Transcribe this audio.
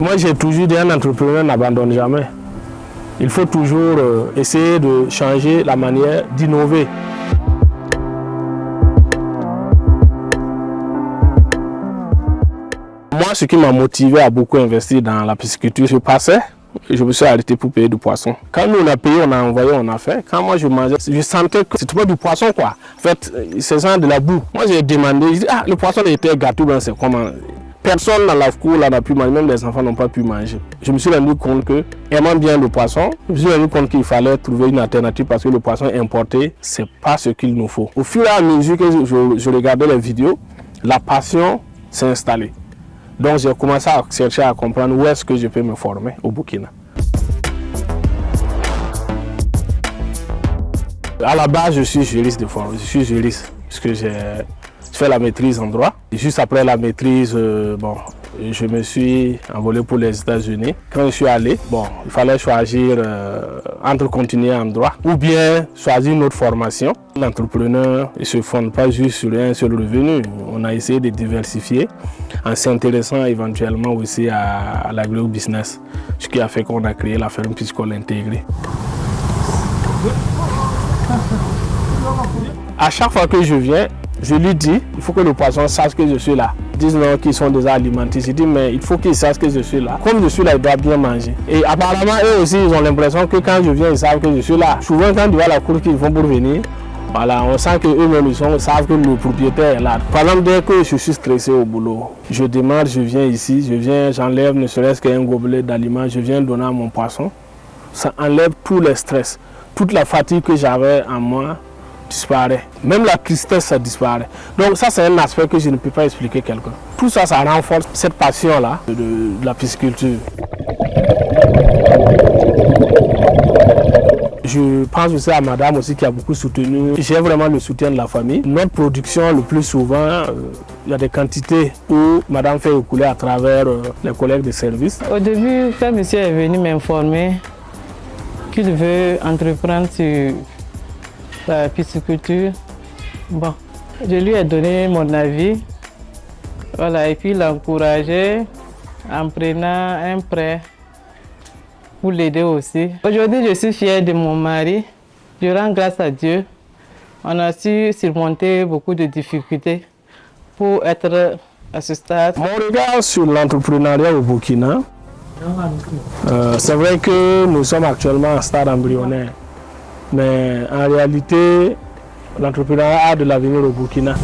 Moi, j'ai toujours dit un entrepreneur n'abandonne jamais. Il faut toujours essayer de changer la manière d'innover. Moi, ce qui m'a motivé à beaucoup investir dans la pisciculture, je passais et je me suis arrêté pour payer du poisson. Quand nous on a payé, on a envoyé, on a fait. Quand moi je mangeais, je sentais que c'était pas du poisson quoi. En fait, c'est ça de la boue. Moi j'ai demandé, je dis, ah le poisson était gâteau, ben c'est comment? Personne dans la cour n'a pu manger, même les enfants n'ont pas pu manger. Je me suis rendu compte que, aimant bien le poisson, je me suis rendu compte qu'il fallait trouver une alternative parce que le poisson importé, c'est pas ce qu'il nous faut. Au fur et à mesure que je regardais les vidéos, la passion s'est installée. Donc j'ai commencé à chercher à comprendre où est-ce que je peux me former au Burkina. À la base, je suis juriste de formation. Je suis juriste parce que j'ai fait la maîtrise en droit. Et juste après la maîtrise, je me suis envolé pour les États-Unis. Quand je suis allé, il fallait choisir entre continuer en droit ou bien choisir une autre formation. L'entrepreneur ne se fonde pas juste sur un seul revenu. On a essayé de diversifier en s'intéressant éventuellement aussi à l'agro-business, ce qui a fait qu'on a créé la ferme piscicole intégrée. À chaque fois que je viens, je lui dis, il faut que le poisson sache que je suis là. Ils disent non, qu'ils sont déjà alimentés. Je dis, mais il faut qu'ils sachent que je suis là. Comme je suis là, ils doivent bien manger. Et apparemment, eux aussi, ils ont l'impression que quand je viens, ils savent que je suis là. Souvent, quand tu vois la cour qu'ils font pour venir, voilà, on sent qu'eux-mêmes, ils savent que le propriétaire est là. Par exemple, dès que je suis stressé au boulot, je démarre, je viens ici, j'enlève ne serait-ce qu'un gobelet d'aliments, je viens donner à mon poisson. Ça enlève tous les stress. Toute la fatigue que j'avais en moi disparaît. Même la tristesse, ça disparaît. Donc ça, c'est un aspect que je ne peux pas expliquer à quelqu'un. Tout ça, ça renforce cette passion-là de la pisciculture. Je pense aussi à madame aussi qui a beaucoup soutenu. J'ai vraiment le soutien de la famille. Notre production, le plus souvent, il y a des quantités où madame fait écouler à travers les collègues de service. Au début, quand monsieur est venu m'informer qu'il veut entreprendre sur la pisciculture, je lui ai donné mon avis. Voilà, et puis l'encourager en prenant un prêt pour l'aider aussi. Aujourd'hui, je suis fière de mon mari. Je rends grâce à Dieu. On a su surmonter beaucoup de difficultés pour être à ce stade. Mon regard sur l'entrepreneuriat au Burkina, c'est vrai que nous sommes actuellement en stade embryonnaire. Mais en réalité, l'entrepreneuriat a de l'avenir au Burkina.